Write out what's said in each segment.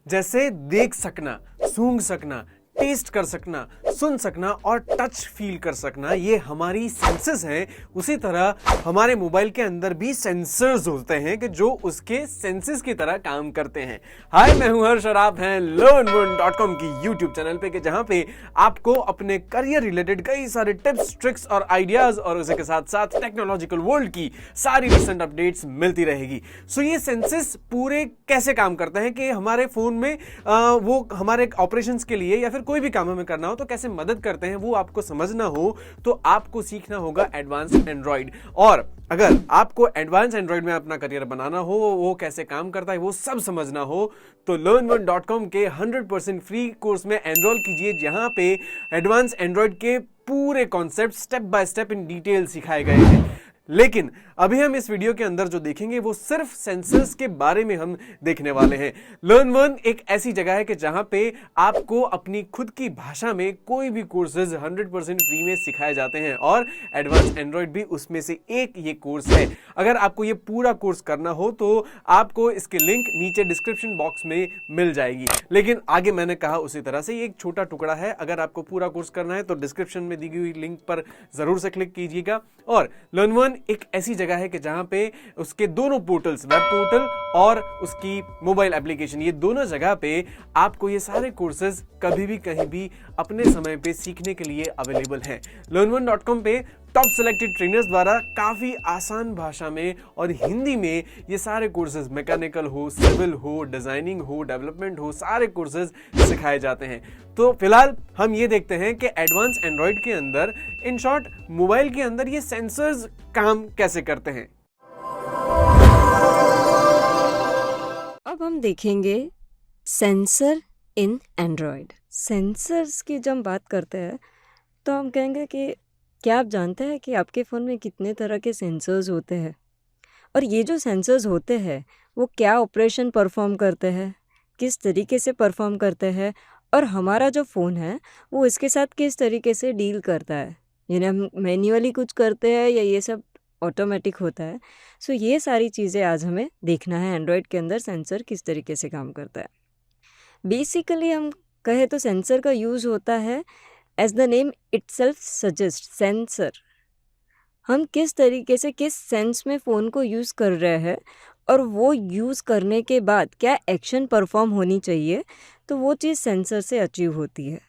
जैसे देख सकना, सूंघ सकना, टेस्ट कर सकना, सुन सकना और टच फील कर सकना, ये हमारी सेंसेस हैं। उसी तरह हमारे मोबाइल के अंदर भी सेंसर्स होते हैं कि जो उसके सेंसेस की तरह काम करते हैं। हाय, मैं हूं हर्ष और आप हैं learnone.com की यूट्यूब चैनल पे, कि जहां पे आपको अपने करियर रिलेटेड कई सारे टिप्स, ट्रिक्स और आइडियाज और उसके साथ साथ टेक्नोलॉजिकल वर्ल्ड की सारी रिसेंट अपडेट्स मिलती रहेगी। सो ये सेंसेस पूरे कैसे काम करते हैं कि हमारे फोन में वो हमारे ऑपरेशंस के लिए या फिर कोई भी काम हमें करना हो तो कैसे मदद करते हैं, वो आपको समझना हो तो आपको सीखना होगा एडवांस एंड्रॉइड। और अगर आपको एडवांस एंड्रॉइड में अपना करियर बनाना हो, वो कैसे काम करता है वो सब समझना हो, तो learnone.com के 100% फ्री कोर्स में एनरोल कीजिए, जहां पे एडवांस एंड्रॉइड के पूरे concept step by step in detail सिखाए गए हैं। लेकिन अभी हम इस वीडियो के अंदर जो देखेंगे वो सिर्फ सेंसर्स के बारे में हम देखने वाले हैं। LearnOne एक ऐसी जगह है कि जहां पे आपको अपनी खुद की भाषा में कोई भी कोर्सेज 100% फ्री में सिखाए जाते हैं, और एडवांस एंड्रॉइड भी उसमें से एक ये कोर्स है। अगर आपको ये पूरा कोर्स करना हो तो आपको इसकी लिंक नीचे डिस्क्रिप्शन बॉक्स में मिल जाएगी। लेकिन आगे मैंने कहा उसी तरह से ये एक छोटा टुकड़ा है। अगर आपको पूरा कोर्स करना है तो डिस्क्रिप्शन में दी हुई लिंक पर जरूर से क्लिक कीजिएगा। और LearnOne एक ऐसी जगह है कि जहां पे उसके दोनों पोर्टल्स, वेब पोर्टल और उसकी मोबाइल एप्लीकेशन, ये दोनों जगह पे आपको ये सारे कोर्सेज कभी भी कहीं भी अपने समय पे सीखने के लिए अवेलेबल हैं। learnone.com पे टॉप सेलेक्टेड ट्रेनर्स द्वारा काफी आसान भाषा में और हिंदी में ये सारे कोर्सेज, मैकेनिकल हो, सिविल हो, डिजाइनिंग हो, डेवलपमेंट हो, सारे कोर्सेज सिखाए जाते हैं। तो फिलहाल हम ये देखते हैं कि एडवांस एंड्रॉइड के अंदर, इन शॉर्ट मोबाइल के अंदर, ये सेंसर्स काम कैसे करते हैं। अब हम देखेंगे सेंसर इन एंड्रॉयड। सेंसर्स की जब हम बात करते हैं तो हम कहेंगे कि क्या आप जानते हैं कि आपके फ़ोन में कितने तरह के सेंसर्स होते हैं, और ये जो सेंसर्स होते हैं वो क्या ऑपरेशन परफॉर्म करते हैं, किस तरीके से परफॉर्म करते हैं, और हमारा जो फ़ोन है वो इसके साथ किस तरीके से डील करता है। यानी हम मैन्युअली कुछ करते हैं या ये सब ऑटोमेटिक होता है। सो ये सारी चीज़ें आज हमें देखना है एंड्रॉयड के अंदर सेंसर किस तरीके से काम करता है। बेसिकली हम कहें तो सेंसर का यूज़ होता है as the name itself suggest, sensor. हम किस तरीके से, किस सेंस में फ़ोन को यूज़ कर रहे हैं और वो यूज़ करने के बाद क्या एक्शन परफॉर्म होनी चाहिए, तो वो चीज़ सेंसर से अचीव होती है।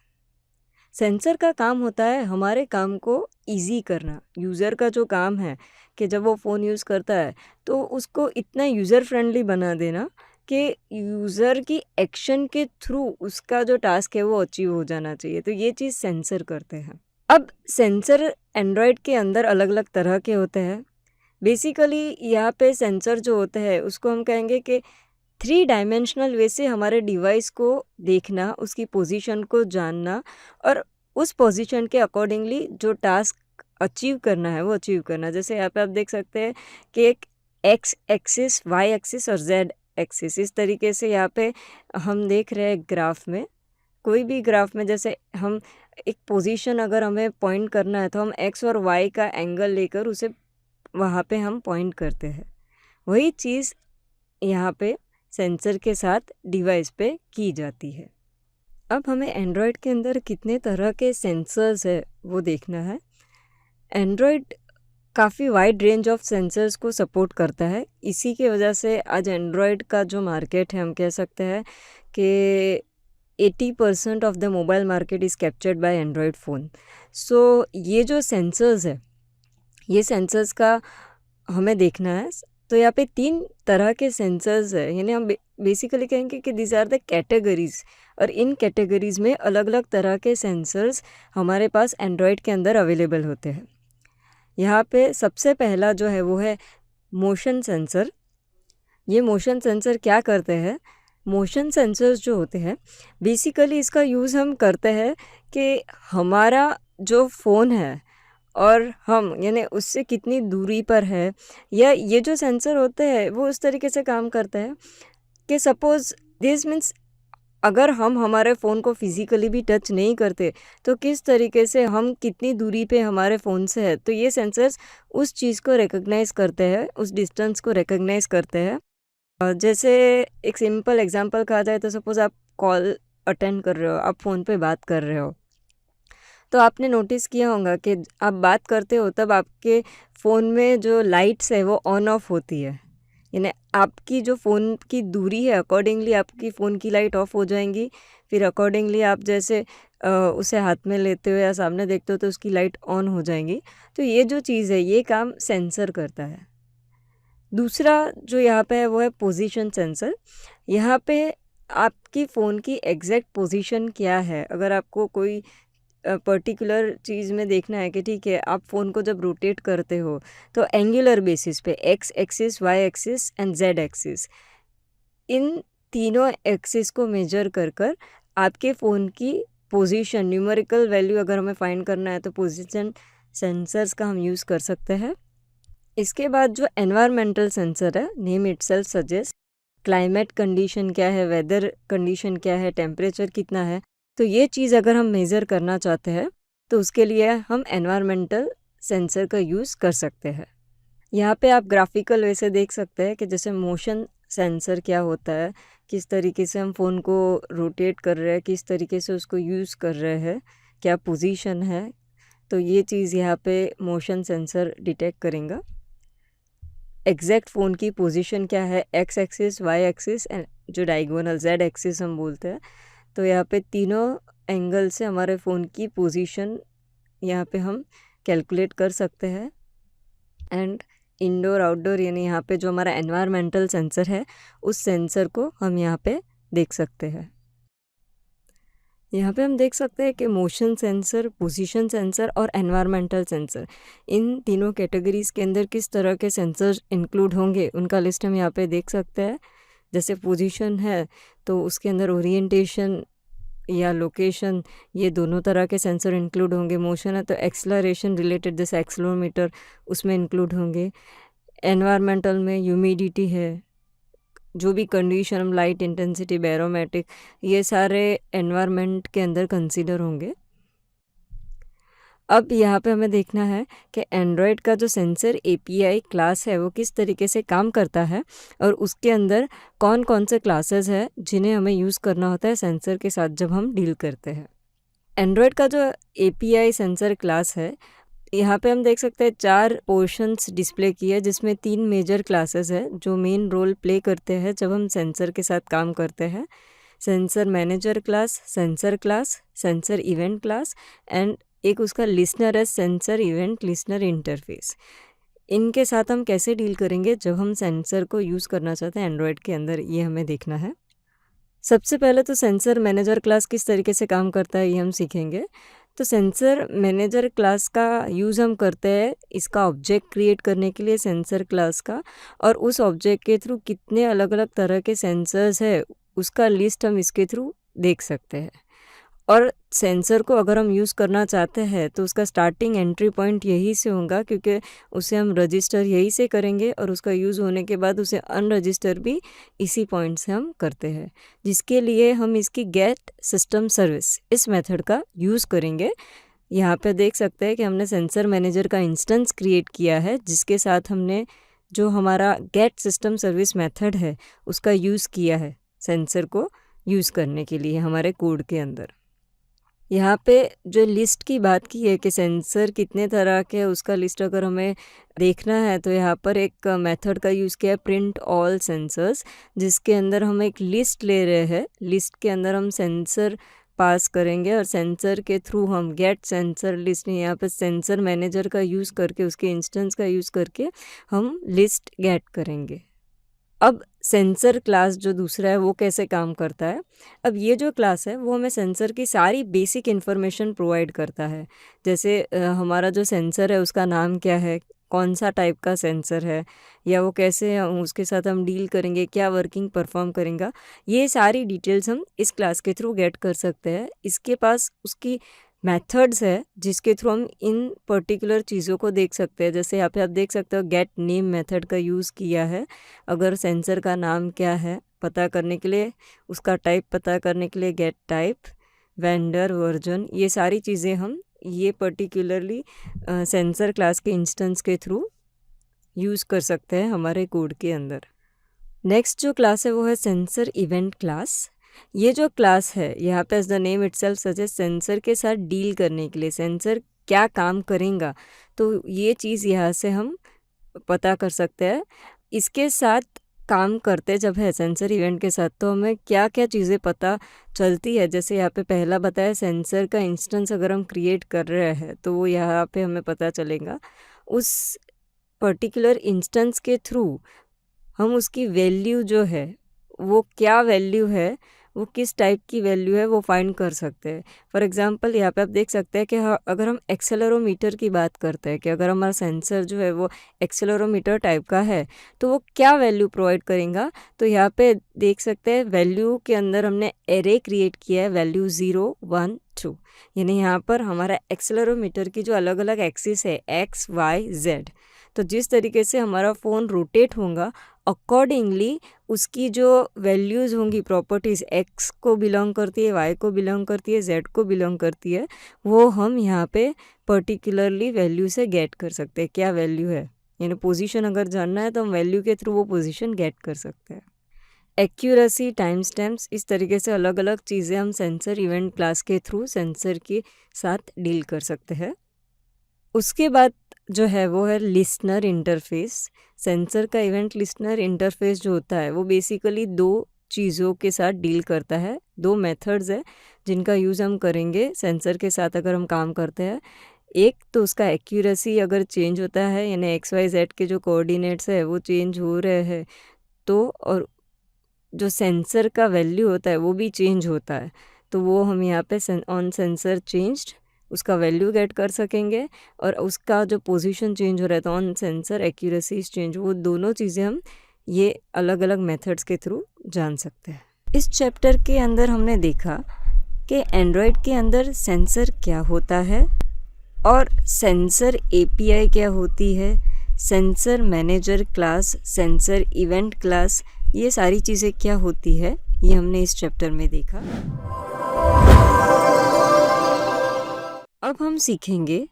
सेंसर का काम होता है हमारे काम को इजी करना। यूज़र का जो काम है कि जब वो फ़ोन यूज़ करता है तो उसको इतना यूज़र फ्रेंडली बना देना कि यूज़र की एक्शन के थ्रू उसका जो टास्क है वो अचीव हो जाना चाहिए। तो ये चीज़ सेंसर करते हैं। अब सेंसर एंड्रॉयड के अंदर अलग अलग तरह के होते हैं। बेसिकली यहाँ पे सेंसर जो होते हैं उसको हम कहेंगे कि 3 डायमेंशनल वे से हमारे डिवाइस को देखना, उसकी पोजीशन को जानना और उस पोजीशन के अकॉर्डिंगली जो टास्क अचीव करना है वो अचीव करना। जैसे यहाँ पे आप देख सकते हैं कि एक एक्स एक्सिस, वाई एक्सिस और जेड एक्सिस, इस तरीके से यहाँ पे हम देख रहे हैं ग्राफ में। कोई भी ग्राफ में जैसे हम एक पोजीशन अगर हमें पॉइंट करना है तो हम एक्स और वाई का एंगल लेकर उसे वहाँ पे हम पॉइंट करते हैं। वही चीज़ यहाँ पे सेंसर के साथ डिवाइस पे की जाती है। अब हमें एंड्रॉयड के अंदर कितने तरह के सेंसर्स है वो देखना है। एंड्रॉयड काफ़ी वाइड रेंज ऑफ सेंसर्स को सपोर्ट करता है। इसी की वजह से आज एंड्रॉयड का जो मार्केट है, हम कह सकते हैं कि 80% of the mobile market is captured by Android phone. So ये जो सेंसर्स है, ये सेंसर्स का हमें देखना है। तो यहाँ पे 3 तरह के सेंसर्स है, यानी हम बेसिकली कहेंगे कि दिस आर द कैटेगरीज, और इन कैटेगरीज में अलग अलग तरह के सेंसर्स हमारे पास एंड्रॉयड के अंदर अवेलेबल होते हैं। यहाँ पे सबसे पहला जो है वो है मोशन सेंसर। ये मोशन सेंसर क्या करते हैं? मोशन सेंसर्स जो होते हैं बेसिकली इसका यूज़ हम करते हैं कि हमारा जो फ़ोन है और हम, यानी उससे कितनी दूरी पर है, या ये जो सेंसर होते हैं वो उस तरीके से काम करते हैं कि सपोज़ दिस मीन्स अगर हम हमारे फ़ोन को फिज़िकली भी टच नहीं करते तो किस तरीके से हम कितनी दूरी पे हमारे फ़ोन से है, तो ये सेंसर्स उस चीज़ को रिकग्नाइज़ करते हैं, उस डिस्टेंस को रिकग्नाइज़ करते हैं जैसे एक सिंपल एग्जांपल कहा जाए तो सपोज़ आप कॉल अटेंड कर रहे हो, आप फ़ोन पे बात कर रहे हो, तो आपने नोटिस किया होगा कि आप बात करते हो तब आपके फ़ोन में जो लाइट्स है वो ऑन ऑफ होती है। यानी आपकी जो फ़ोन की दूरी है अकॉर्डिंगली आपकी फ़ोन की लाइट ऑफ हो जाएंगी, फिर अकॉर्डिंगली आप जैसे उसे हाथ में लेते हो या सामने देखते हो तो उसकी लाइट ऑन हो जाएंगी। तो ये जो चीज़ है ये काम सेंसर करता है। दूसरा जो यहाँ पे है वो है पोजीशन सेंसर। यहाँ पे आपकी फ़ोन की एग्जैक्ट पोजीशन क्या है, अगर आपको कोई पर्टिकुलर चीज़ में देखना है कि ठीक है आप फ़ोन को जब रोटेट करते हो तो एंगुलर बेसिस पे X axis, Y axis and Z axis, इन तीनों एक्सिस को मेजर कर कर आपके फ़ोन की पोजीशन न्यूमेरिकल वैल्यू अगर हमें फाइंड करना है तो पोजीशन सेंसर्स का हम यूज़ कर सकते हैं। इसके बाद जो एनवायरमेंटल सेंसर है, name itself suggest climate condition क्या है, वेदर कंडीशन क्या है, टेम्परेचर कितना है, तो ये चीज़ अगर हम मेज़र करना चाहते हैं तो उसके लिए हम एनवायरमेंटल सेंसर का यूज़ कर सकते हैं। यहाँ पे आप ग्राफिकल वे से देख सकते हैं कि जैसे मोशन सेंसर क्या होता है, किस तरीके से हम फ़ोन को रोटेट कर रहे हैं, किस तरीके से उसको यूज़ कर रहे हैं, क्या पोजीशन है, तो ये चीज़ यहाँ पे मोशन सेंसर डिटेक्ट करेगा। एग्जैक्ट फ़ोन की पोजीशन क्या है, X axis, Y axis and जो डायगोनल जेड एक्सिस हम बोलते हैं, तो यहाँ पे तीनों एंगल से हमारे फ़ोन की पोजीशन यहाँ पे हम कैलकुलेट कर सकते हैं। एंड इंडोर आउटडोर यानी यहाँ पे जो हमारा एनवायरमेंटल सेंसर है उस सेंसर को हम यहाँ पे देख सकते हैं। यहाँ पे हम देख सकते हैं कि मोशन सेंसर, पोजीशन सेंसर और एनवायरमेंटल सेंसर, इन तीनों कैटेगरीज़ के अंदर किस तरह के सेंसर इंक्लूड होंगे उनका लिस्ट हम यहाँ पे देख सकते हैं। जैसे पोजीशन है तो उसके अंदर ओरिएंटेशन या लोकेशन, ये दोनों तरह के सेंसर इंक्लूड होंगे। मोशन है तो एक्सलरेशन रिलेटेड जैसे एक्सलोमीटर उसमें इंक्लूड होंगे। एनवायरमेंटल में ह्यूमिडिटी है, जो भी कंडीशन हम लाइट इंटेंसिटी, बैरोमेट्रिक, ये सारे एनवायरनमेंट के अंदर कंसीडर होंगे। अब यहाँ पे हमें देखना है कि एंड्रॉयड का जो सेंसर एपीआई क्लास है वो किस तरीके से काम करता है और उसके अंदर कौन कौन से क्लासेस है जिन्हें हमें यूज़ करना होता है सेंसर के साथ जब हम डील करते हैं। एंड्रॉयड का जो एपीआई सेंसर क्लास है, यहाँ पे हम देख सकते हैं 4 पोर्शंस डिस्प्ले किए हैं जिसमें 3 मेजर क्लासेस है जो मेन रोल प्ले करते हैं जब हम सेंसर के साथ काम करते हैं। Sensor manager class, sensor event class and एक उसका लिसनर है, सेंसर इवेंट लिसनर इंटरफेस। इनके साथ हम कैसे डील करेंगे जब हम सेंसर को यूज़ करना चाहते हैं एंड्रॉयड के अंदर, ये हमें देखना है। सबसे पहले तो सेंसर मैनेजर क्लास किस तरीके से काम करता है ये हम सीखेंगे। तो सेंसर मैनेजर क्लास का यूज़ हम करते हैं इसका ऑब्जेक्ट क्रिएट करने के लिए सेंसर क्लास का, और उस ऑब्जेक्ट के थ्रू कितने अलग अलग तरह के सेंसर्स है उसका लिस्ट हम इसके थ्रू देख सकते हैं। और सेंसर को अगर हम यूज़ करना चाहते हैं तो उसका स्टार्टिंग एंट्री पॉइंट यही से होगा, क्योंकि उसे हम रजिस्टर यही से करेंगे और उसका यूज़ होने के बाद उसे अनरजिस्टर भी इसी पॉइंट से हम करते हैं, जिसके लिए हम इसकी गेट सिस्टम सर्विस इस मेथड का यूज़ करेंगे। यहाँ पे देख सकते हैं कि हमने सेंसर मैनेजर का इंस्टेंस क्रिएट किया है जिसके साथ हमने जो हमारा गेट सिस्टम सर्विस मेथड है उसका यूज़ किया है सेंसर को यूज़ करने के लिए हमारे कोड के अंदर। यहाँ पे जो लिस्ट की बात की है कि सेंसर कितने तरह के, उसका लिस्ट अगर हमें देखना है तो यहाँ पर एक मेथड का यूज़ किया है प्रिंट ऑल सेंसर्स, जिसके अंदर हम एक लिस्ट ले रहे हैं। लिस्ट के अंदर हम सेंसर पास करेंगे और सेंसर के थ्रू हम गेट सेंसर लिस्ट, यहाँ पे सेंसर मैनेजर का यूज़ करके उसके इंस्टेंस का यूज़ करके हम लिस्ट गेट करेंगे। अब सेंसर क्लास जो दूसरा है वो कैसे काम करता है। अब ये जो क्लास है वो हमें सेंसर की सारी बेसिक इन्फॉर्मेशन प्रोवाइड करता है। जैसे हमारा जो सेंसर है उसका नाम क्या है, कौन सा टाइप का सेंसर है, या वो कैसे उसके साथ हम डील करेंगे, क्या वर्किंग परफॉर्म करेंगे, ये सारी डिटेल्स हम इस क्लास के थ्रू गेट कर सकते हैं। इसके पास उसकी मेथड्स है जिसके थ्रू हम इन पर्टिकुलर चीज़ों को देख सकते हैं। जैसे यहाँ पे आप देख सकते हो गेट नेम मेथड का यूज़ किया है। अगर सेंसर का नाम क्या है पता करने के लिए, उसका टाइप पता करने के लिए गेट टाइप, वेंडर, वर्जन, ये सारी चीज़ें हम ये पर्टिकुलरली सेंसर क्लास के इंस्टेंस के थ्रू यूज़ कर सकते हैं हमारे कोड के अंदर। नेक्स्ट जो क्लास है वो है सेंसर इवेंट क्लास। ये जो क्लास है यहाँ पे as the name itself suggest sensor के साथ डील करने के लिए, सेंसर क्या काम करेगा तो ये चीज़ यहाँ से हम पता कर सकते हैं। इसके साथ काम करते जब है सेंसर इवेंट के साथ तो हमें क्या क्या चीज़ें पता चलती है। जैसे यहाँ पे पहला बताया सेंसर का इंस्टेंस अगर हम क्रिएट कर रहे हैं तो वो यहाँ पे हमें पता चलेगा। उस पर्टिकुलर इंस्टेंस के थ्रू हम उसकी वैल्यू जो है वो क्या वैल्यू है, वो किस टाइप की वैल्यू है वो फाइंड कर सकते हैं। फॉर एग्जांपल यहाँ पे आप देख सकते हैं कि अगर हम एक्सेलरोमीटर की बात करते हैं कि अगर हमारा सेंसर जो है वो एक्सेलरोमीटर टाइप का है तो वो क्या वैल्यू प्रोवाइड करेगा। तो यहाँ पे देख सकते हैं वैल्यू के अंदर हमने एरे क्रिएट किया है, वैल्यू 0 1 2, यानी यहाँ पर हमारा एक्सेलरोमीटर की जो अलग अलग एक्सिस है एक्स वाई जेड, तो जिस तरीके से हमारा फ़ोन रोटेट होगा अकॉर्डिंगली उसकी जो वैल्यूज़ होंगी, प्रॉपर्टीज़ एक्स को बिलोंग करती है, वाई को बिलोंग करती है, जेड को बिलोंग करती है, वो हम यहाँ पे पर्टिकुलरली वैल्यू से गेट कर सकते हैं क्या वैल्यू है। यानी पोजीशन अगर जानना है तो हम वैल्यू के थ्रू वो पोजीशन गेट कर सकते हैं। एक्यूरेसी, टाइम स्टैम्प्स, इस तरीके से अलग अलग चीज़ें हम सेंसर इवेंट क्लास के थ्रू सेंसर के साथ डील कर सकते हैं। उसके बाद जो है वो है लिसनर इंटरफेस। सेंसर का इवेंट लिसनर इंटरफेस जो होता है वो बेसिकली दो चीज़ों के साथ डील करता है। दो मेथड्स है जिनका यूज़ हम करेंगे सेंसर के साथ अगर हम काम करते हैं। एक तो उसका एक्यूरेसी अगर चेंज होता है यानी एक्स वाई जेड के जो कोऑर्डिनेट्स है वो चेंज हो रहे हैं तो, और जो सेंसर का वैल्यू होता है वो भी चेंज होता है तो वो हम यहाँ पे ऑन सेंसर चेंज्ड उसका वैल्यू गेट कर सकेंगे। और उसका जो पोजीशन चेंज हो रहा है तो ऑन सेंसर एक्यूरेसी चेंज, वो दोनों चीज़ें हम ये अलग अलग मेथड्स के थ्रू जान सकते हैं। इस चैप्टर के अंदर हमने देखा कि एंड्रॉयड के अंदर सेंसर क्या होता है और सेंसर एपीआई क्या होती है, sensor manager class, sensor event class, ये सारी चीज़ें क्या होती है ये हमने इस चैप्टर में देखा। अब हम सीखेंगे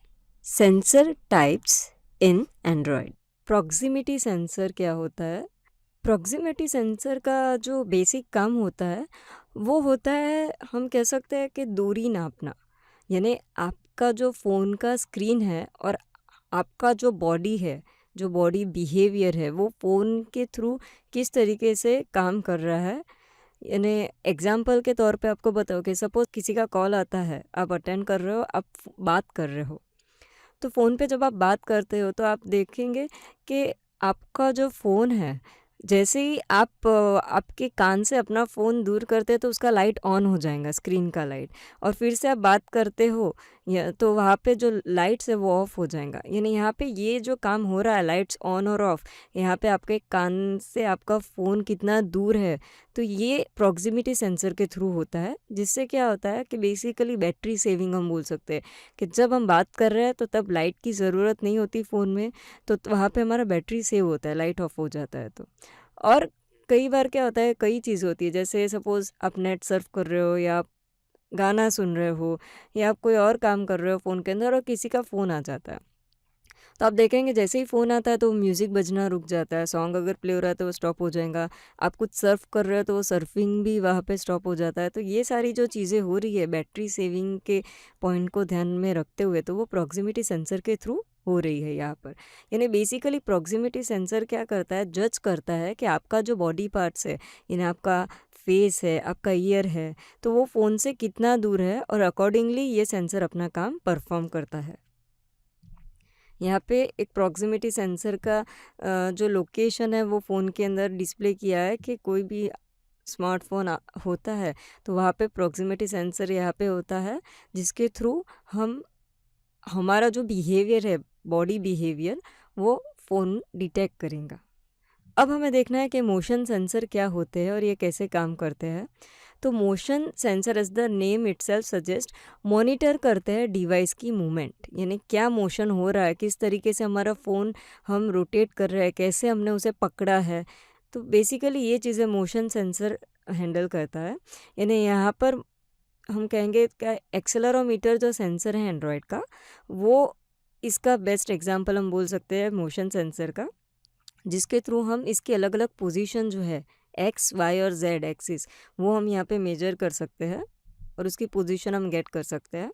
sensor types in Android. Proximity sensor क्या होता है। प्रॉक्सिमिटी सेंसर का जो बेसिक काम होता है वो होता है, हम कह सकते हैं कि दूरी नापना। यानी आपका जो फ़ोन का स्क्रीन है और आपका जो बॉडी है, जो बॉडी बिहेवियर है वो फ़ोन के थ्रू किस तरीके से काम कर रहा है। यानी एग्जाम्पल के तौर पे आपको बताओ कि सपोज़ किसी का कॉल आता है, आप अटेंड कर रहे हो, आप बात कर रहे हो, तो फ़ोन पे जब आप बात करते हो तो आप देखेंगे कि आपका जो फ़ोन है, जैसे ही आप आपके कान से अपना फ़ोन दूर करते हैं तो उसका लाइट ऑन हो जाएगा, स्क्रीन का लाइट, और फिर से आप बात करते हो या तो वहाँ पे जो लाइट्स है वो ऑफ हो जाएगा। यानी यहाँ पे ये जो काम हो रहा है लाइट्स ऑन और ऑफ, यहाँ पे आपके कान से आपका फ़ोन कितना दूर है, तो ये प्रॉक्सिमिटी सेंसर के थ्रू होता है। जिससे क्या होता है कि बेसिकली बैटरी सेविंग हम बोल सकते हैं कि जब हम बात कर रहे हैं तो तब लाइट की ज़रूरत नहीं होती फ़ोन में, तो वहाँ पे हमारा बैटरी सेव होता है, लाइट ऑफ हो जाता है तो। और कई बार क्या होता है, कई चीज़ होती है, जैसे सपोज़ आप नेट सर्फ कर रहे हो या आप गाना सुन रहे हो या आप कोई और काम कर रहे हो फ़ोन के अंदर और किसी का फ़ोन आ जाता है, तो आप देखेंगे जैसे ही फ़ोन आता है तो म्यूज़िक बजना रुक जाता है, सॉन्ग अगर प्ले हो रहा है तो वो स्टॉप हो जाएगा, आप कुछ सर्फ कर रहे हो तो वो सर्फिंग भी वहाँ पे स्टॉप हो जाता है। तो ये सारी जो चीज़ें हो रही है बैटरी सेविंग के पॉइंट को ध्यान में रखते हुए, तो वो प्रॉक्सिमिटी सेंसर के थ्रू हो रही है यहाँ पर। यानी बेसिकली प्रॉक्सिमिटी सेंसर क्या करता है, जज करता है कि आपका जो बॉडी पार्ट्स है, यानी आपका फेस है, आपका ईयर है, तो वो फ़ोन से कितना दूर है, और अकॉर्डिंगली ये सेंसर अपना काम परफॉर्म करता है। यहाँ पे एक प्रॉक्सिमिटी सेंसर का जो लोकेशन है वो फ़ोन के अंदर डिस्प्ले किया है कि कोई भी स्मार्टफोन होता है तो वहाँ पे प्रॉक्सिमिटी सेंसर यहाँ पे होता है, जिसके थ्रू हम हमारा जो बिहेवियर है, बॉडी बिहेवियर, वो फ़ोन डिटेक्ट करेगा। अब हमें देखना है कि मोशन सेंसर क्या होते हैं और ये कैसे काम करते हैं। तो motion sensor as the name itself suggest monitor करते हैं डिवाइस की मूवमेंट, यानी क्या मोशन हो रहा है, किस तरीके से हमारा फ़ोन हम रोटेट कर रहे हैं, कैसे हमने उसे पकड़ा है। तो बेसिकली ये चीज़ें मोशन सेंसर हैंडल करता है। यानी यहाँ पर हम कहेंगे कि एक्सेलरोमीटर जो सेंसर है एंड्रॉयड का, वो इसका बेस्ट एग्जांपल हम बोल सकते हैं मोशन सेंसर का। जिसके थ्रू हम इसकी अलग अलग पोजीशन जो है एक्स वाई और जेड एक्सिस वो हम यहाँ पे मेजर कर सकते हैं और उसकी पोजीशन हम गेट कर सकते हैं।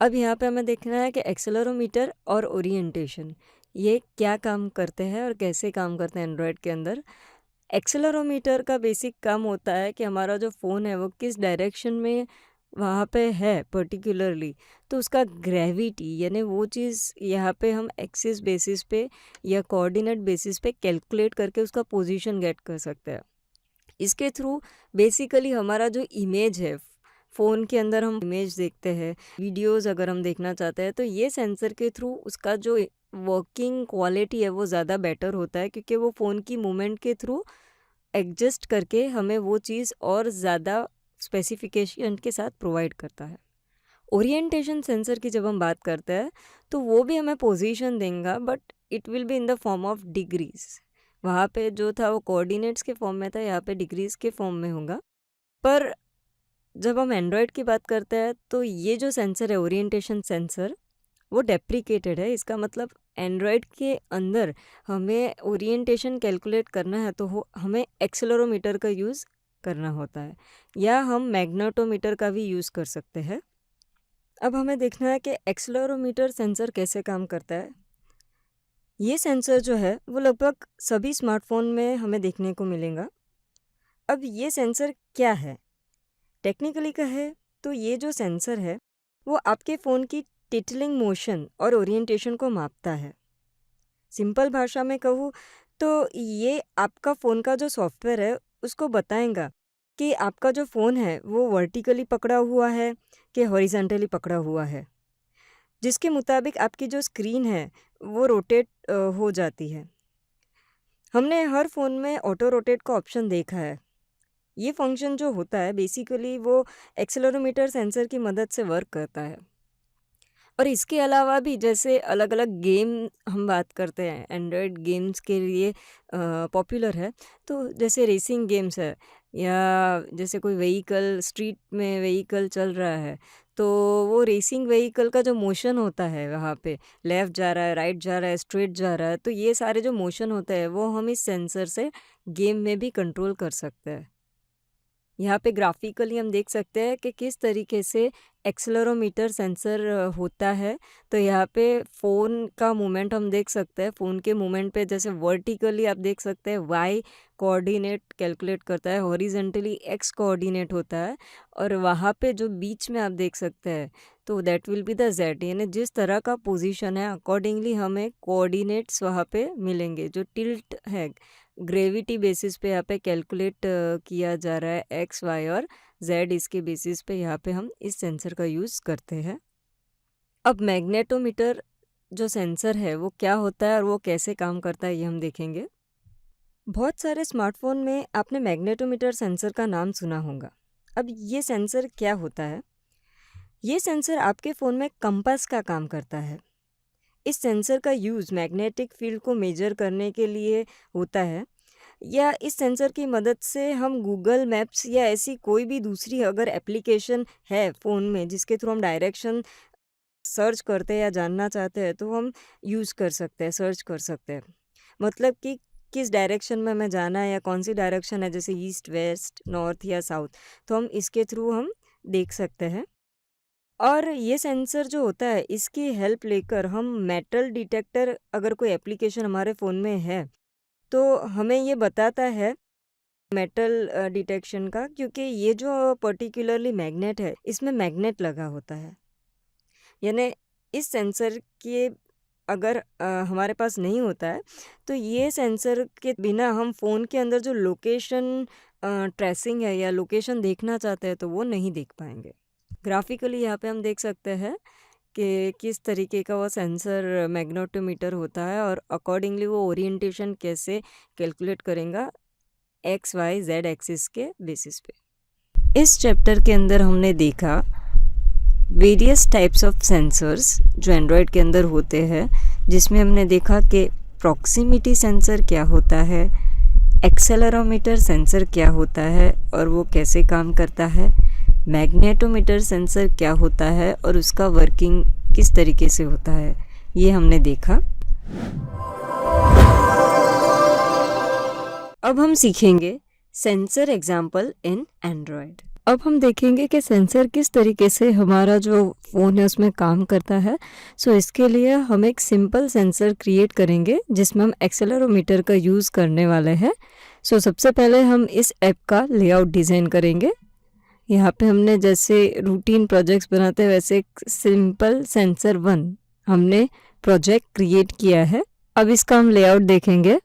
अब यहाँ पे हमें देखना है कि एक्सेलेरोमीटर और ओरिएंटेशन ये क्या काम करते हैं और कैसे काम करते हैं एंड्रॉयड के अंदर। एक्सेलेरोमीटर का बेसिक काम होता है कि हमारा जो फ़ोन है वो किस डायरेक्शन में वहाँ पे है पर्टिकुलरली, तो उसका ग्रेविटी यानी वो चीज़ यहाँ पे हम एक्सिस बेसिस पे या कोऑर्डिनेट बेसिस पे कैलकुलेट करके उसका पोजीशन गेट कर सकते हैं। इसके थ्रू बेसिकली हमारा जो इमेज है, फ़ोन के अंदर हम इमेज देखते हैं, वीडियोस अगर हम देखना चाहते हैं, तो ये सेंसर के थ्रू उसका जो वर्किंग क्वालिटी है वो ज़्यादा बेटर होता है, क्योंकि वो फ़ोन की मूवमेंट के थ्रू एडजस्ट करके हमें वो चीज़ और ज़्यादा स्पेसिफिकेशन के साथ प्रोवाइड करता है। ओरिएंटेशन सेंसर की जब हम बात करते हैं तो वो भी हमें पोजीशन देगा, but it will be in the form of degrees. वहाँ पे जो था वो कोऑर्डिनेट्स के फॉर्म में था, यहाँ पे डिग्रीज के फॉर्म में होगा। पर जब हम एंड्रॉयड की बात करते हैं तो ये जो सेंसर है ओरिएंटेशन सेंसर वो डेप्रिकेटेड है। इसका मतलब एंड्रॉयड के अंदर हमें ओरिएंटेशन कैलकुलेट करना है तो हमें एक्सेलेरोमीटर का यूज़ करना होता है, या हम मैग्नेटोमीटर का भी यूज़ कर सकते हैं। अब हमें देखना है कि एक्सेलेरोमीटर सेंसर कैसे काम करता है। ये सेंसर जो है वो लगभग सभी स्मार्टफोन में हमें देखने को मिलेगा। अब ये सेंसर क्या है, टेक्निकली कहे तो ये जो सेंसर है वो आपके फ़ोन की टिटलिंग मोशन और ओरिएंटेशन को मापता है। सिंपल भाषा में कहूँ तो ये आपका फ़ोन का जो सॉफ्टवेयर है उसको बताएगा कि आपका जो फ़ोन है वो वर्टिकली पकड़ा हुआ है कि हॉरिजॉन्टली पकड़ा हुआ है, जिसके मुताबिक आपकी जो स्क्रीन है वो रोटेट हो जाती है। हमने हर फ़ोन में ऑटो रोटेट का ऑप्शन देखा है। ये फंक्शन जो होता है बेसिकली वो एक्सेलेरोमीटर सेंसर की मदद से वर्क करता है। और इसके अलावा भी जैसे अलग अलग गेम हम बात करते हैं, एंड्रॉयड गेम्स के लिए पॉपुलर है, तो जैसे रेसिंग गेम्स है, या जैसे कोई व्हीकल स्ट्रीट में व्हीकल चल रहा है तो वो रेसिंग व्हीकल का जो मोशन होता है वहाँ पे लेफ़्ट जा रहा है, राइट जा रहा है, स्ट्रेट जा रहा है, तो ये सारे जो मोशन होते हैं वो हम इस सेंसर से गेम में भी कंट्रोल कर सकते हैं। यहाँ पे ग्राफिकली हम देख सकते हैं कि किस तरीके से एक्सेलेरोमीटर सेंसर होता है। तो यहाँ पे फ़ोन का मूवमेंट हम देख सकते हैं। फ़ोन के मूवमेंट पे जैसे वर्टिकली आप देख सकते हैं वाई कोऑर्डिनेट कैलकुलेट करता है, हॉरिजॉन्टली एक्स कोऑर्डिनेट होता है, और वहाँ पे जो बीच में आप देख सकते हैं तो that will be the Z, यानी जिस तरह का पोजीशन है अकॉर्डिंगली हमें कोऑर्डिनेट्स वहाँ पे मिलेंगे। जो टिल्ट है ग्रेविटी बेसिस पे यहाँ पे कैलकुलेट किया जा रहा है, एक्स वाई और जेड इसके बेसिस पे यहाँ पे हम इस सेंसर का यूज़ करते हैं। अब मैग्नेटोमीटर जो सेंसर है वो क्या होता है और वो कैसे काम करता है ये हम देखेंगे। बहुत सारे स्मार्टफोन में आपने मैग्नेटोमीटर सेंसर का नाम सुना होगा। अब ये सेंसर क्या होता है, ये सेंसर आपके फ़ोन में कंपास का काम करता है। इस सेंसर का यूज़ मैग्नेटिक फील्ड को मेजर करने के लिए होता है, या इस सेंसर की मदद से हम गूगल मैप्स या ऐसी कोई भी दूसरी अगर एप्लीकेशन है फ़ोन में जिसके थ्रू हम डायरेक्शन सर्च करते हैं या जानना चाहते हैं तो हम यूज़ कर सकते हैं, सर्च कर सकते हैं। मतलब कि किस डायरेक्शन में हमें जाना है या कौन सी डायरेक्शन है, जैसे ईस्ट वेस्ट नॉर्थ या साउथ, तो हम इसके थ्रू हम देख सकते हैं। और ये सेंसर जो होता है इसकी हेल्प लेकर हम मेटल डिटेक्टर, अगर कोई एप्लीकेशन हमारे फ़ोन में है तो हमें ये बताता है मेटल डिटेक्शन का, क्योंकि ये जो पर्टिकुलरली मैग्नेट है इसमें मैग्नेट लगा होता है। यानी इस सेंसर के अगर हमारे पास नहीं होता है तो ये सेंसर के बिना हम फ़ोन के अंदर जो लोकेशन ट्रेसिंग है या लोकेशन देखना चाहते हैं तो वो नहीं देख पाएंगे। ग्राफिकली यहाँ पे हम देख सकते हैं कि किस तरीके का वो सेंसर मैग्नेटोमीटर होता है और अकॉर्डिंगली वो ओरिएंटेशन कैसे कैलकुलेट करेगा एक्स वाई जेड एक्सिस के बेसिस पे। इस चैप्टर के अंदर हमने देखा वेरियस टाइप्स ऑफ सेंसर्स जो एंड्रॉयड के अंदर होते हैं, जिसमें हमने देखा कि प्रॉक्सिमिटी सेंसर क्या होता है, एक्सेलेरोमीटर सेंसर क्या होता है और वो कैसे काम करता है, मैग्नेटोमीटर सेंसर क्या होता है और उसका वर्किंग किस तरीके से होता है, ये हमने देखा। अब हम सीखेंगे सेंसर एग्जाम्पल इन एंड्रॉयड। अब हम देखेंगे कि सेंसर किस तरीके से हमारा जो फ़ोन है उसमें काम करता है। सो इसके लिए हम एक सिंपल सेंसर क्रिएट करेंगे जिसमें हम एक्सेलेरोमीटर का यूज़ करने वाले हैं। सो सबसे पहले हम इस ऐप का लेआउट डिज़ाइन करेंगे। यहाँ पे हमने जैसे रूटीन प्रोजेक्ट्स बनाते हैं वैसे एक सिंपल सेंसर 1 हमने प्रोजेक्ट क्रिएट किया है। अब इसका हम लेआउट देखेंगे।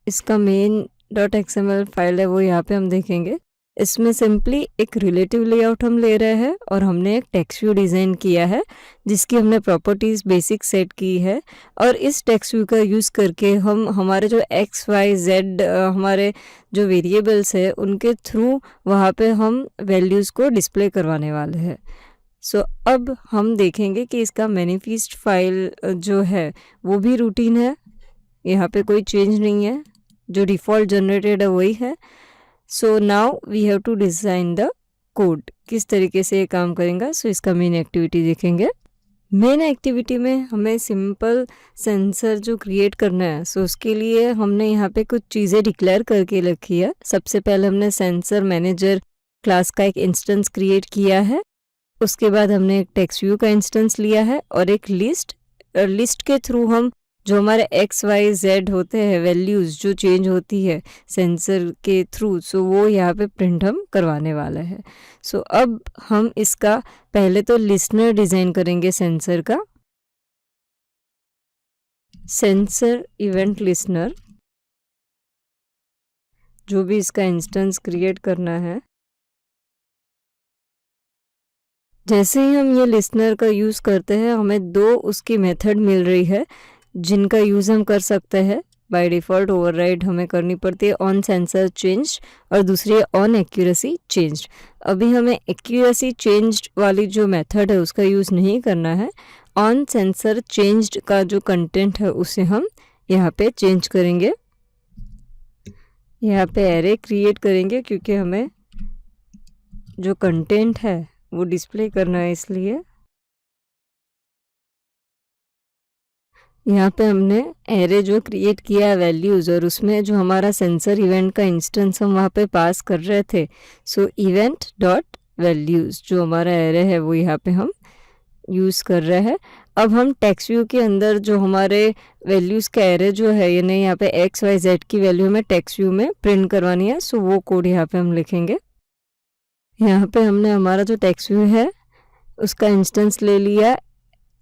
इसका मेन .xml फाइल है वो यहाँ पे हम देखेंगे। इसमें सिंपली एक रिलेटिव लेआउट हम ले रहे हैं और हमने एक टेक्स्ट व्यू डिज़ाइन किया है जिसकी हमने प्रॉपर्टीज़ बेसिक सेट की है। और इस टेक्स्ट व्यू का यूज़ करके हम हमारे जो XYZ हमारे जो वेरिएबल्स है उनके थ्रू वहाँ पे हम वैल्यूज़ को डिस्प्ले करवाने वाले हैं। सो अब हम देखेंगे कि इसका मैनिफेस्ट फाइल जो है वो भी रूटीन है, यहाँ पे कोई चेंज नहीं है, जो डिफ़ॉल्ट जनरेटेड है वही है। So now we have to design the code, किस तरीके से ये काम करेगा। सो इसका मेन एक्टिविटी देखेंगे। मेन एक्टिविटी में हमें सिंपल सेंसर जो क्रिएट करना है सो उसके लिए हमने यहाँ पे कुछ चीज़ें डिक्लेयर करके रखी है। सबसे पहले हमने सेंसर मैनेजर क्लास का एक इंस्टेंस क्रिएट किया है। उसके बाद हमने एक टेक्स्ट व्यू का इंस्टेंस लिया है और एक लिस्ट के थ्रू हम जो हमारे XYZ होते हैं वैल्यूज़ जो चेंज होती है सेंसर के थ्रू, सो वो यहाँ पे प्रिंट हम करवाने वाला है। सो अब हम इसका पहले तो लिसनर डिज़ाइन करेंगे सेंसर का। सेंसर इवेंट लिसनर जो भी इसका इंस्टेंस क्रिएट करना है, जैसे ही हम ये लिसनर का यूज़ करते हैं हमें 2 उसकी मेथड मिल रही है जिनका यूज़ हम कर सकते हैं। बाय डिफ़ॉल्ट ओवरराइड हमें करनी पड़ती है ऑन सेंसर चेंज और दूसरी है ऑन एक्यूरेसी चेंज। अभी हमें एक्यूरेसी चेंज्ड वाली जो मेथड है उसका यूज़ नहीं करना है। ऑन सेंसर चेंज्ड का जो कंटेंट है उसे हम यहाँ पे चेंज करेंगे। यहाँ पे एरे क्रिएट करेंगे क्योंकि हमें जो कंटेंट है वो डिस्प्ले करना है, इसलिए यहाँ पे हमने एरे जो क्रिएट किया है वैल्यूज़ और उसमें जो हमारा सेंसर इवेंट का इंस्टेंस हम वहाँ पे पास कर रहे थे। सो इवेंट डॉट वैल्यूज़ जो हमारा एरे है वो यहाँ पे हम यूज़ कर रहे हैं। अब हम टेक्स्ट व्यू के अंदर जो हमारे वैल्यूज़ का एरे जो है यानी यहाँ पे XYZ की वैल्यू हमें टेक्स्ट व्यू में प्रिंट करवानी है। सो वो कोड यहाँ पे हम लिखेंगे। यहाँ पे हमने हमारा जो टेक्स्ट व्यू है उसका इंस्टेंस ले लिया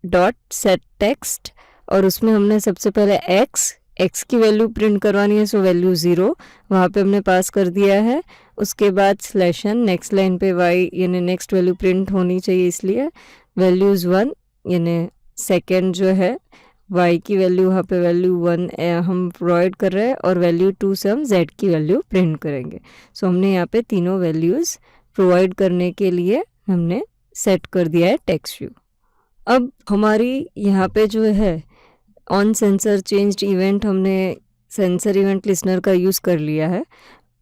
डॉट सेट टेक्स्ट और उसमें हमने सबसे पहले x की वैल्यू प्रिंट करवानी है। सो वैल्यू 0 वहाँ पे हमने पास कर दिया है। उसके बाद स्लैशन नेक्स्ट लाइन पे y यानी नेक्स्ट वैल्यू प्रिंट होनी चाहिए, इसलिए वैल्यूज़ 1 यानी सेकेंड जो है y की वैल्यू वहाँ पे वैल्यू 1 हम प्रोवाइड कर रहे हैं और वैल्यू 2 से हम z की वैल्यू प्रिंट करेंगे। सो हमने यहाँ पे तीनों वैल्यूज़ प्रोवाइड करने के लिए हमने सेट कर दिया है टेक्स्ट व्यू। अब हमारी यहाँ पे जो है ऑन सेंसर चेंज्ड इवेंट हमने सेंसर इवेंट लिसनर का यूज़ कर लिया है।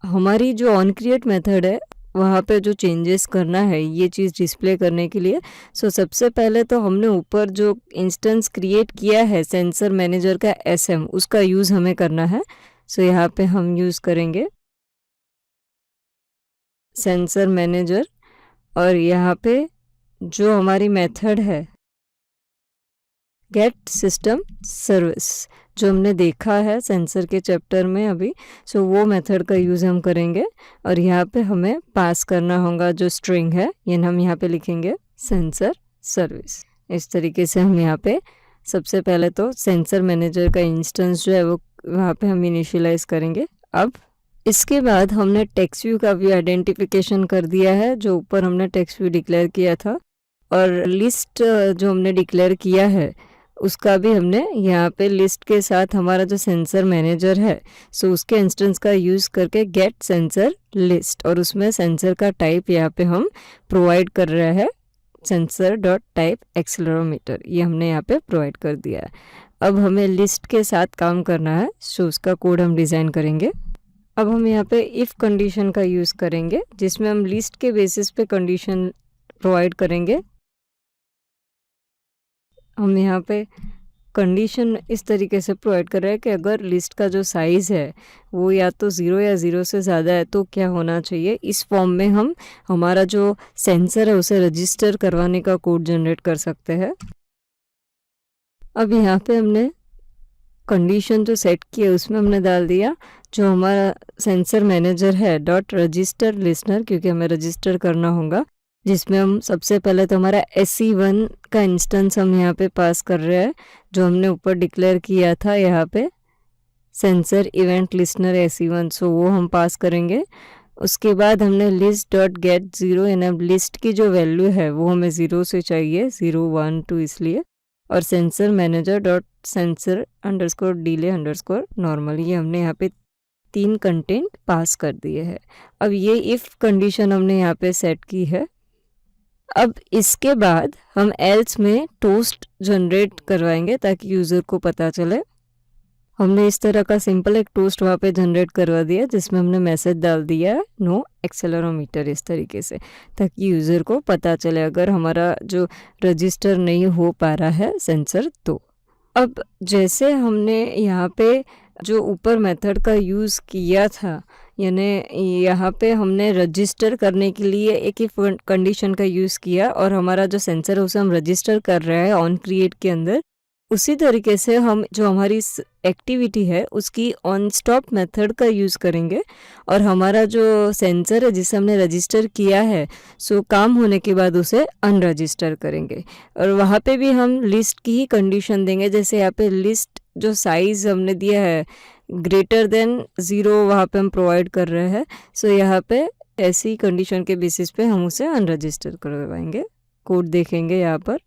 हमारी जो ऑन क्रिएट मेथड है वहाँ पे जो चेंजेस करना है ये चीज़ डिस्प्ले करने के लिए। सो सबसे पहले तो हमने ऊपर जो इंस्टेंस क्रिएट किया है सेंसर मैनेजर का SM उसका यूज़ हमें करना है। सो यहाँ पे हम यूज़ करेंगे सेंसर मैनेजर और यहाँ पे जो हमारी मेथड है गेट सिस्टम सर्विस जो हमने देखा है सेंसर के चैप्टर में अभी, सो वो मेथड का यूज़ हम करेंगे और यहाँ पे हमें पास करना होगा जो स्ट्रिंग है यानी हम यहाँ पे लिखेंगे सेंसर सर्विस। इस तरीके से हम यहाँ पे सबसे पहले तो सेंसर मैनेजर का इंस्टेंस जो है वो वहाँ पे हम इनिशियलाइज करेंगे। अब इसके बाद हमने टेक्स्ट व्यू का भी आइडेंटिफिकेशन कर दिया है जो ऊपर हमने टेक्स्ट व्यू डिक्लेयर किया था और लिस्ट जो हमने डिक्लेयर किया है उसका भी हमने यहाँ पे लिस्ट के साथ हमारा जो सेंसर मैनेजर है सो उसके इंस्टेंस का यूज़ करके गेट सेंसर लिस्ट और उसमें सेंसर का टाइप यहाँ पे हम प्रोवाइड कर रहे हैं सेंसर डॉट टाइप एक्सेलेरोमीटर, ये हमने यहाँ पे प्रोवाइड कर दिया है। अब हमें लिस्ट के साथ काम करना है सो उसका कोड हम डिज़ाइन करेंगे। अब हम यहाँ पे इफ़ कंडीशन का यूज़ करेंगे जिसमें हम लिस्ट के बेसिस पे कंडीशन प्रोवाइड करेंगे। हम यहाँ पे कंडीशन इस तरीके से प्रोवाइड कर रहा है कि अगर लिस्ट का जो साइज़ है वो या तो 0 या 0 से ज़्यादा है तो क्या होना चाहिए। इस फॉर्म में हम हमारा जो सेंसर है उसे रजिस्टर करवाने का कोड जनरेट कर सकते हैं। अब यहाँ पे हमने कंडीशन जो सेट की है उसमें हमने डाल दिया जो हमारा सेंसर मैनेजर है डॉट रजिस्टर लिसनर, क्योंकि हमें रजिस्टर करना होगा, जिसमें हम सबसे पहले तो हमारा SE1 का इंस्टेंस हम यहाँ पे पास कर रहे हैं जो हमने ऊपर डिक्लेयर किया था यहाँ पे सेंसर इवेंट लिसनर SE1, सो वो हम पास करेंगे। उसके बाद हमने लिस्ट डॉट गेट 0 यानी लिस्ट की जो वैल्यू है वो हमें 0 से चाहिए, 0 1 2 इसलिए, और sensor manager dot sensor underscore delay underscore normal, ये हमने यहाँ पे 3 कंटेंट पास कर दिए हैं। अब ये इफ़ कंडीशन हमने यहाँ पे सेट की है। अब इसके बाद हम एल्स में टोस्ट जनरेट करवाएंगे ताकि यूज़र को पता चले। हमने इस तरह का सिंपल एक टोस्ट वहाँ पे जनरेट करवा दिया जिसमें हमने मैसेज डाल दिया नो एक्सेलेरोमीटर इस तरीके से, ताकि यूज़र को पता चले अगर हमारा जो रजिस्टर नहीं हो पा रहा है सेंसर तो। अब जैसे हमने यहाँ पे जो ऊपर मेथड का यूज़ किया था, यानी यहाँ पे हमने रजिस्टर करने के लिए एक ही कंडीशन का यूज़ किया और हमारा जो सेंसर है उसे हम रजिस्टर कर रहे हैं ऑन क्रिएट के अंदर, उसी तरीके से हम जो हमारी एक्टिविटी है उसकी ऑन स्टॉप मेथड का यूज़ करेंगे और हमारा जो सेंसर है जिसे हमने रजिस्टर किया है सो काम होने के बाद उसे अनरजिस्टर करेंगे। और वहाँ पे भी हम लिस्ट की ही कंडीशन देंगे, जैसे यहाँ पे लिस्ट जो साइज़ हमने दिया है ग्रेटर देन 0 वहाँ पे हम प्रोवाइड कर रहे हैं, सो यहाँ पे ऐसी कंडीशन के बेसिस पे हम उसे अनरजिस्टर करवाएंगे। कोड देखेंगे यहाँ पर।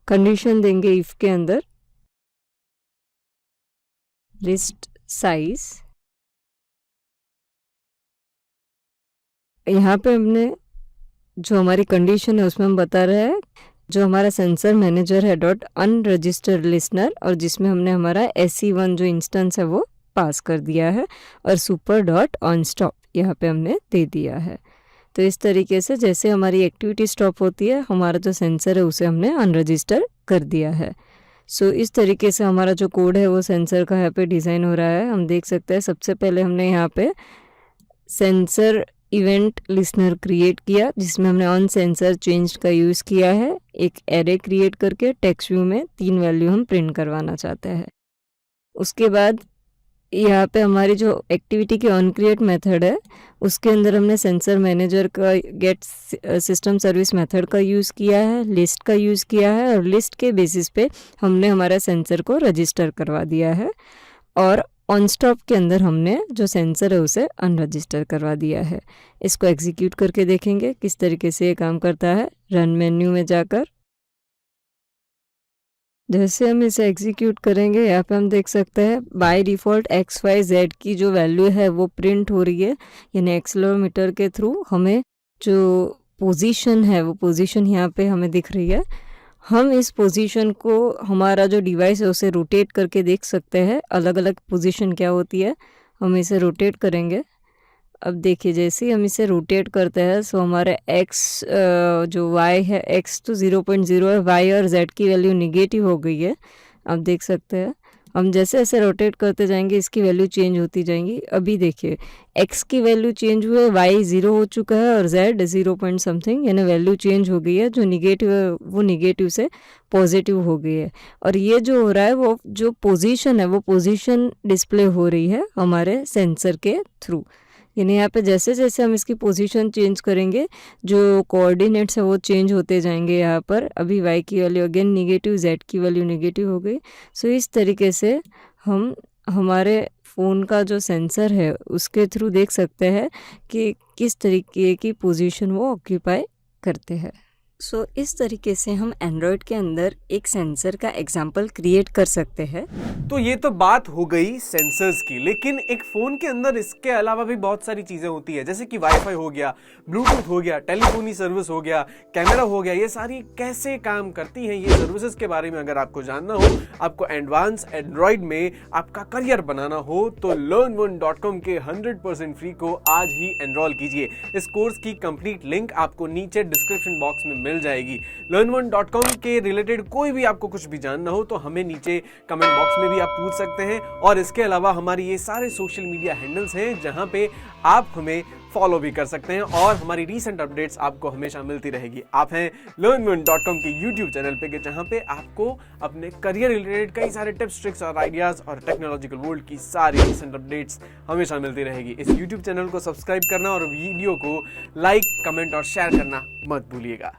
कंडीशन देंगे इफ के अंदर लिस्ट साइज, यहाँ पे हमने जो हमारी कंडीशन है उसमें हम बता रहे हैं जो हमारा सेंसर मैनेजर है डॉट अनरजिस्टर लिसनर, और जिसमें हमने हमारा SE1 जो इंस्टेंस है वो पास कर दिया है और सुपर डॉट ऑन स्टॉप यहाँ पे हमने दे दिया है। तो इस तरीके से जैसे हमारी एक्टिविटी स्टॉप होती है हमारा जो सेंसर है उसे हमने अनरजिस्टर कर दिया है। सो इस तरीके से हमारा जो कोड है वो सेंसर का यहाँ पे डिज़ाइन हो रहा है। हम देख सकते हैं सबसे पहले हमने यहाँ पे सेंसर इवेंट लिसनर क्रिएट किया जिसमें हमने ऑन सेंसर चेंज का यूज़ किया है, एक एरे क्रिएट करके टेक्स्ट व्यू में 3 वैल्यू हम प्रिंट करवाना चाहते हैं। उसके बाद यहाँ पे हमारी जो एक्टिविटी की ऑन क्रिएट मेथड है उसके अंदर हमने सेंसर मैनेजर का गेट सिस्टम सर्विस मेथड का यूज़ किया है, लिस्ट का यूज़ किया है और लिस्ट के बेसिस पे हमने हमारा सेंसर को रजिस्टर करवा दिया है और ऑन स्टॉप के अंदर हमने जो सेंसर है उसे अनरजिस्टर करवा दिया है। इसको एग्जीक्यूट करके देखेंगे किस तरीके से ये काम करता है। रन मेन्यू में जाकर जैसे हम इसे एग्जीक्यूट करेंगे यहाँ पे हम देख सकते हैं बाय डिफ़ॉल्ट XYZ की जो वैल्यू है वो प्रिंट हो रही है, यानी एक्सेलेरोमीटर के थ्रू हमें जो पोजीशन है वो पोजीशन यहाँ पे हमें दिख रही है। हम इस पोजीशन को हमारा जो डिवाइस है उसे रोटेट करके देख सकते हैं अलग अलग पोजीशन क्या होती है। हम इसे रोटेट करेंगे। अब देखिए जैसे ही हम इसे रोटेट करते हैं सो हमारे x जो y है x तो 0.0 है, y और z की वैल्यू निगेटिव हो गई है। आप देख सकते हैं हम जैसे ऐसे रोटेट करते जाएंगे इसकी वैल्यू चेंज होती जाएंगी। अभी देखिए x की वैल्यू चेंज हुई है, y 0 हो चुका है और z 0 पॉइंट समथिंग यानी वैल्यू चेंज हो गई है। जो निगेटिव है वो निगेटिव से पॉजिटिव हो गई है और ये जो हो रहा है वो जो पोजीशन है वो पोजीशन डिस्प्ले हो रही है हमारे सेंसर के थ्रू। यानी यहाँ पे जैसे जैसे हम इसकी पोजीशन चेंज करेंगे जो कोऑर्डिनेट्स है वो चेंज होते जाएंगे। यहाँ पर अभी y की वैल्यू अगेन निगेटिव, z की वैल्यू निगेटिव हो गई। सो इस तरीके से हम हमारे फ़ोन का जो सेंसर है उसके थ्रू देख सकते हैं कि किस तरीके की पोजीशन वो ऑक्यूपाई करते हैं। सो इस तरीके से हम एंड्रॉयड के अंदर एक सेंसर का एग्जाम्पल क्रिएट कर सकते हैं। तो ये तो बात हो गई सेंसर्स की, लेकिन एक फोन के अंदर इसके अलावा भी बहुत सारी चीजें होती है, जैसे कि वाईफाई हो गया, ब्लूटूथ हो गया, टेलीफोनी सर्विस हो गया, कैमरा हो गया। ये सारी कैसे काम करती हैं ये सर्विसेज के बारे में अगर आपको जानना हो, आपको एडवांस एंड्रॉयड में आपका करियर बनाना हो, तो learn1.com के 100% फ्री को आज ही एनरोल कीजिए। इस कोर्स की कंप्लीट लिंक आपको नीचे डिस्क्रिप्शन बॉक्स में मिल जाएगी। learn1.com के रिलेटेड कोई भी आपको कुछ भी जानना हो तो हमें नीचे कमेंट बॉक्स में भी आप पूछ सकते हैं, और इसके अलावा हमारी ये सारे सोशल मीडिया हैंडल्स हैं जहां पे आप हमें फॉलो भी कर सकते हैं और हमारी रीसेंट अपडेट्स आपको हमेशा मिलती रहेगी। आप हैं learn1.com के YouTube चैनल पे, जहां पे आपको अपने करियर रिलेटेड कई सारे टिप्स, ट्रिक्स और आइडियाज और टेक्नोलॉजिकल वर्ल्ड की सारी रीसेंट अपडेट्स हमेशा मिलती रहेगी। इस YouTube चैनल को सब्सक्राइब करना और वीडियो को लाइक, कमेंट और शेयर करना मत भूलिएगा।